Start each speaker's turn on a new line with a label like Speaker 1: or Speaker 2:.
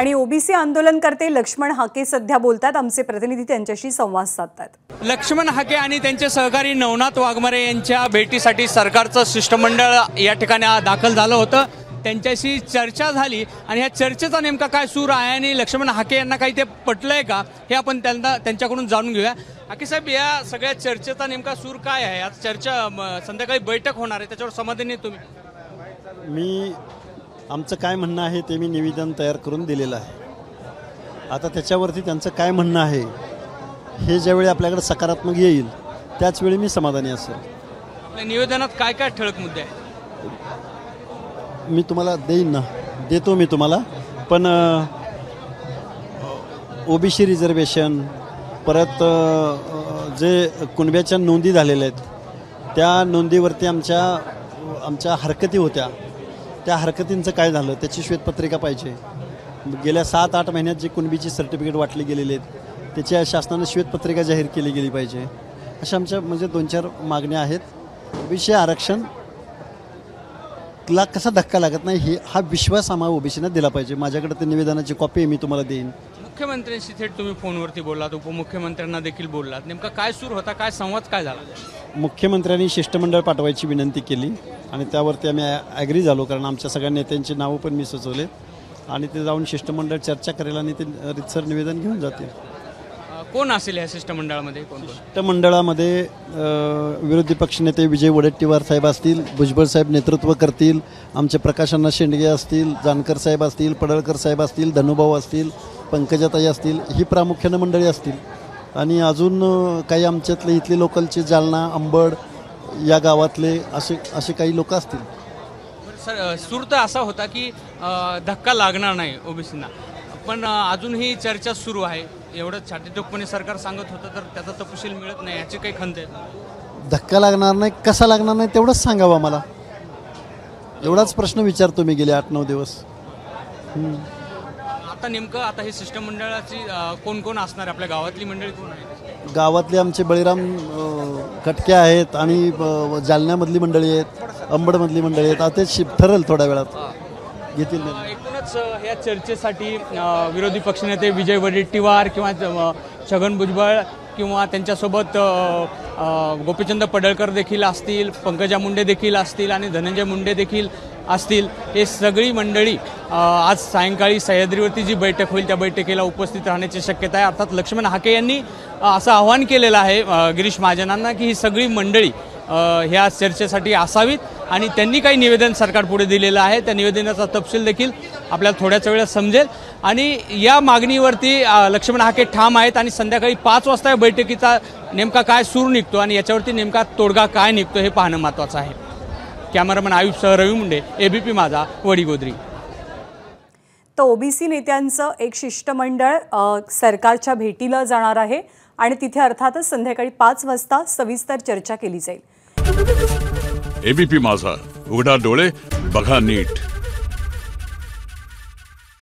Speaker 1: आणि ओबीसी आंदोलनकर्ते लक्ष्मण हाके सध्या बोलतात। आमचे प्रतिनिधी त्यांच्याशी संवाद साधतात।
Speaker 2: लक्ष्मण हाके आणि त्यांचे सहकारी नवनाथ वाघमारे यांच्या भेटीसाठी सरकारचं शिष्टमंडळ या ठिकाणी दाखल झालं होतं। त्यांच्याशी चर्चा झाली आणि ह्या चर्चेचा नेमका काय सूर आहे आणि लक्ष्मण हाके यांना काही ते पटलंय का हे आपण त्यांच्याकडून जाणून घेऊया। हाके साहेब, या सगळ्या चर्चेचा नेमका सूर काय आहे? आज चर्चा संध्याकाळी बैठक होणार आहे, त्याच्यावर समाधानी तुम्ही?
Speaker 3: आमचं काय म्हणणं आहे ते मी निवेदन तयार करून दिलेलं आहे। आता त्याच्यावरती त्यांचं काय म्हणणं आहे हे ज्यावेळी आपल्याकडे सकारात्मक येईल त्याच वेळी मी समाधानी असेल।
Speaker 2: आपल्या निवेदनात काय काय ठळक मुद्दे आहेत?
Speaker 3: मी तुम्हाला देतो मी तुम्हाला, पण ओबीसी रिझर्वेशन, परत जे कुणब्याच्या नोंदी झालेल्या आहेत त्या नोंदीवरती आमच्या हरकती होत्या, त्या हरकतींचं काय झालं त्याची श्वेतपत्रिका पाहिजे। गेल्या 7-8 महिन्यात जे कुणबीची सर्टिफिकेट वाटली गेलेली आहेत त्याच्या शासनाने श्वेतपत्रिका जाहीर केली गेली पाहिजे। अशा आमच्या म्हणजे 2-4 मागण्या आहेत। ओबीसी आरक्षण ला कसा धक्का लागत नाही हा विश्वास आम्हाला ओबीसीने दिला पाहिजे। माझ्याकडे ते निवेदनाची कॉपी मी तुम्हाला देईन।
Speaker 2: मुख्यमंत्र्यांशी थेट तुम्ही फोनवरती बोललात, उपमुख्यमंत्र्यांना देखील बोललात, नेमका काय सूर होता, काय संवाद काय झाला?
Speaker 3: मुख्यमंत्र्यांनी शिष्टमंडळ पाठवायची विनंती केली आणि त्यावरती आम्ही ॲग्री झालो, कारण आमच्या सगळ्या नेत्यांची नावं पण मी सुचवले आणि ते जाऊन शिष्टमंडळ चर्चा करेल आणि ते रितसर निवेदन घेऊन जातील।
Speaker 2: कोण असेल या शिष्टमंडळामध्ये?
Speaker 3: शिष्टमंडळामध्ये विरोधी पक्षनेते विजय वडेट्टीवार साहेब असतील, भुजबळ साहेब नेतृत्व करतील, आमचे प्रकाशअण्णा शेंडगे असतील, जानकर साहेब असतील, पडळकर साहेब असतील, धनुभाऊ असतील, पंकजाताई असतील, ही प्रामुख्याने मंडळी असतील आणि अजून काही आमच्यातले इथले लोकलचे जालना, अंबड या गावातले असे काही लोक असतील।
Speaker 2: सर, सूर तर असा होता की धक्का लागणार नाही ओबीसींना, पण अजूनही चर्चा सुरू आहे। एवढं छातीटोकपणे सरकार सांगत होतं तर त्याचा तपशील मिळत नाही, याची काही खंत आहे?
Speaker 3: धक्का लागणार नाही, कसा लागणार नाही तेवढंच सांगावं मला, एवढाच प्रश्न विचारतो मी गेले 8-9 दिवस।
Speaker 2: आता नेमकं ही शिष्टमंडळाची कोण कोण असणार? आपल्या गावातली मंडळी कोण आहेत?
Speaker 3: गावातले आमचे बळीराम कटके आहेत आणि जालन्यामधली मंडळी आहेत, अंबडमधली मंडळी आहेत। आता ते ठरेल थोड्या वेळात घेतील।
Speaker 2: एकूणच या चर्चेसाठी विरोधी पक्षनेते विजय वडेट्टीवार किंवा छगन भुजबळ किंवा त्यांच्यासोबत गोपीचंद पडळकर देखील असतील, पंकजा मुंडे देखील असतील आणि धनंजय मुंडे देखील असतील, हे सगळी मंडळी आज सायंकाळी सह्याद्रीवरती जी बैठक होईल त्या बैठकीला उपस्थित राहण्याची शक्यता आहे। अर्थात लक्ष्मण हाके यांनी असं आवाहन केलेलं आहे गिरीश महाजनांना की ही सगळी मंडळी ह्या चर्चेसाठी असावीत आणि त्यांनी काही निवेदन सरकारपुढे दिलेलं आहे, त्या निवेदनाचा तपशील देखील आपल्याला थोड्याच वेळात समजेल आणि या मागणीवरती लक्ष्मण हाके ठाम आहेत आणि संध्याकाळी 5 वाजता या बैठकीचा नेमका काय सूर निघतो आणि याच्यावरती नेमका तोडगा काय निघतो हे पाहणं महत्त्वाचं आहे। कॅमेरामन आयुबसह रवी मुंडे, एबीपी माझा, वडीगोद्री।
Speaker 1: तर ओबीसी नेत्यांचं एक शिष्टमंडळ सरकारच्या भेटीला जाणार आहे आणि तिथे अर्थातच संध्याकाळी 5 वाजता सविस्तर चर्चा केली जाईल।
Speaker 4: एबीपी माझा, उघडा डोळे बघा नीट।